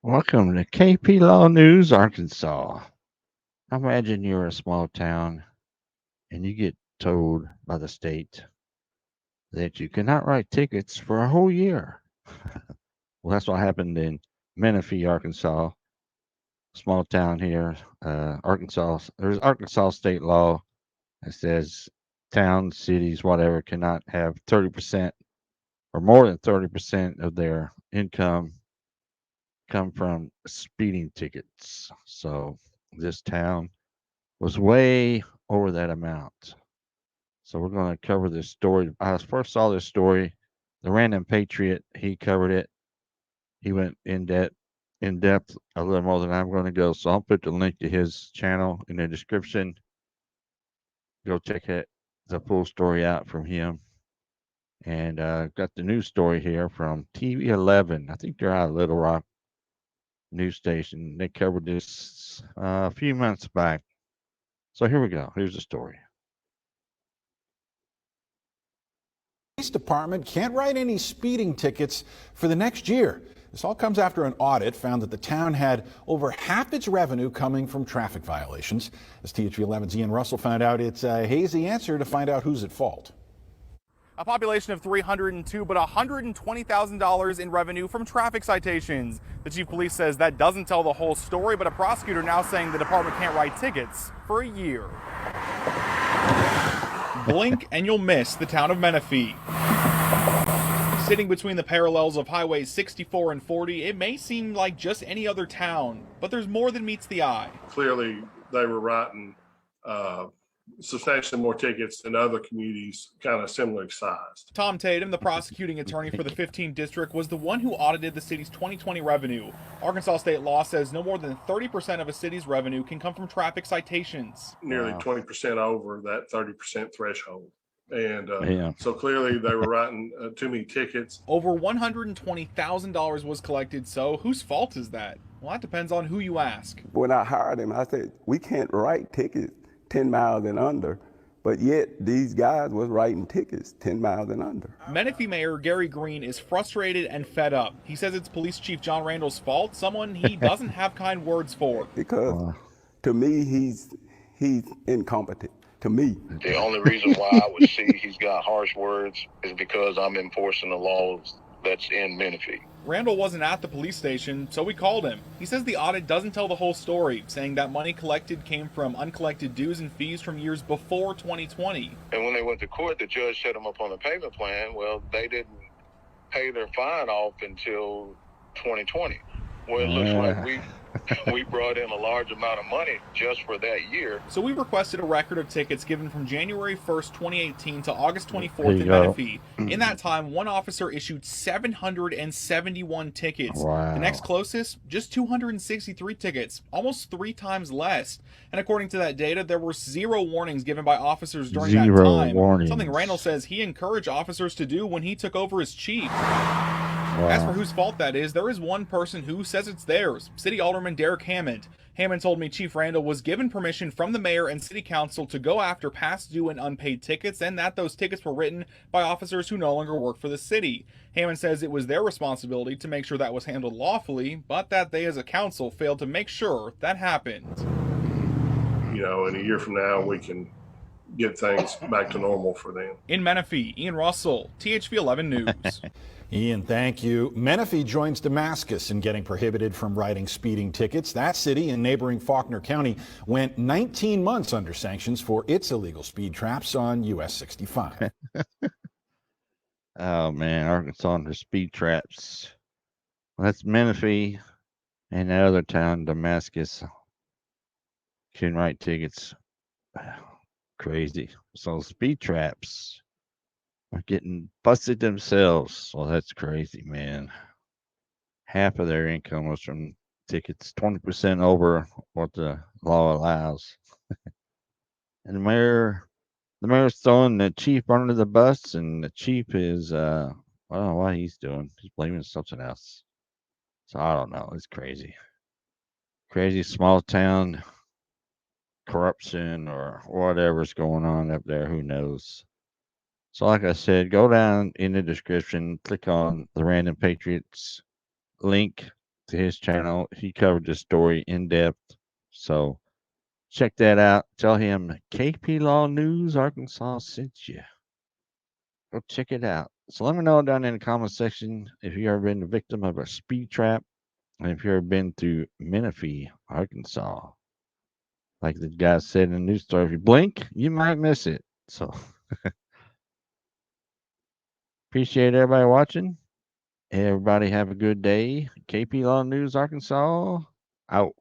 Welcome to KP Law News, Arkansas. Imagine you're a small town and you get told by the state that you cannot write tickets for a whole year. Well, that's what happened in Menifee, Arkansas, small town here, Arkansas. There's Arkansas state law that says towns, cities, whatever, cannot have 30% or more than 30% of their income come from speeding tickets. So this town was way over that amount. So we're going to cover this story. I first saw this story. The Random Patriot, he covered it. He went in depth a little more than I'm going to go. So I'll put the link to his channel in the description. Go check it, the full story out from him. And got the news story here from TV11. I think they're out of Little Rock news station. They covered this a few months back. So here we go. Here's the story. Police department can't write any speeding tickets for the next year. This all comes after an audit found that the town had over half its revenue coming from traffic violations. As THV11's Ian Russell found out, it's a hazy answer to find out who's at fault. A population of 302, but $120,000 in revenue from traffic citations. The chief of police says that doesn't tell the whole story, but a prosecutor now saying the department can't write tickets for a year. Blink and you'll miss the town of Menifee. Sitting between the parallels of highways 64 and 40, it may seem like just any other town, but there's more than meets the eye. Clearly, they were writing substantially more tickets than other communities kind of similar sized. Tom Tatum, the prosecuting attorney for the 15th district, was the one who audited the city's 2020 revenue. Arkansas state law says no more than 30% of a city's revenue can come from traffic citations. Nearly 20% over that 30% threshold. And so clearly they were writing too many tickets. Over $120,000 was collected, so whose fault is that? Well, that depends on who you ask. When I hired him, I said, we can't write tickets 10 miles and under, but yet these guys was writing tickets 10 miles and under. Menifee Mayor Gary Green is frustrated and fed up. He says it's Police Chief John Randall's fault, someone he doesn't have kind words for. Because to me, he's incompetent. To me. The only reason why I would see he's got harsh words is because I'm enforcing the laws that's in Menifee. Randall wasn't at the police station, so we called him. He says the audit doesn't tell the whole story, saying that money collected came from uncollected dues and fees from years before 2020. And when they went to court, the judge set them up on a payment plan. Well, they didn't pay their fine off until 2020. Well, it looks like we brought in a large amount of money just for that year. So we requested a record of tickets given from January 1st, 2018 to August 24th in Menifee. In that time, one officer issued 771 tickets. Wow. The next closest, just 263 tickets, almost 3 times less. And according to that data, there were 0 warnings given by officers during that time. Warnings. Something Randall says he encouraged officers to do when he took over as chief. Wow. As for whose fault that is, there is one person who says it's theirs, City Alderman Derek Hammond. Hammond told me Chief Randall was given permission from the mayor and city council to go after past due and unpaid tickets, and that those tickets were written by officers who no longer work for the city. Hammond says it was their responsibility to make sure that was handled lawfully, but that they as a council failed to make sure that happened. You know, in a year from now, we can get things back to normal for them. In Menifee, Ian Russell, THV 11 News. Ian, thank you. Menifee joins Damascus in getting prohibited from writing speeding tickets. That city in neighboring Faulkner County went 19 months under sanctions for its illegal speed traps on US 65. Oh man, Arkansas under speed traps. Well, that's Menifee, and that other town, Damascus, can write tickets. Crazy. So speed traps are getting busted themselves. Well, that's crazy, man. Half of their income was from tickets, 20% over what the law allows. And the mayor's throwing the chief under the bus, and the chief is, I don't know what he's doing. He's blaming something else. So I don't know. It's crazy. Crazy small town corruption or whatever's going on up there. Who knows? So like I said, go down in the description, click on the Random Patriots link to his channel. He covered this story in depth. So check that out. Tell him KP Law News Arkansas sent you. Go check it out. So let me know down in the comment section if you ever been the victim of a speed trap and if you ever been to Menifee, Arkansas. Like the guy said in the news story, if you blink, you might miss it. So appreciate everybody watching. Everybody have a good day. KP Law News Arkansas out.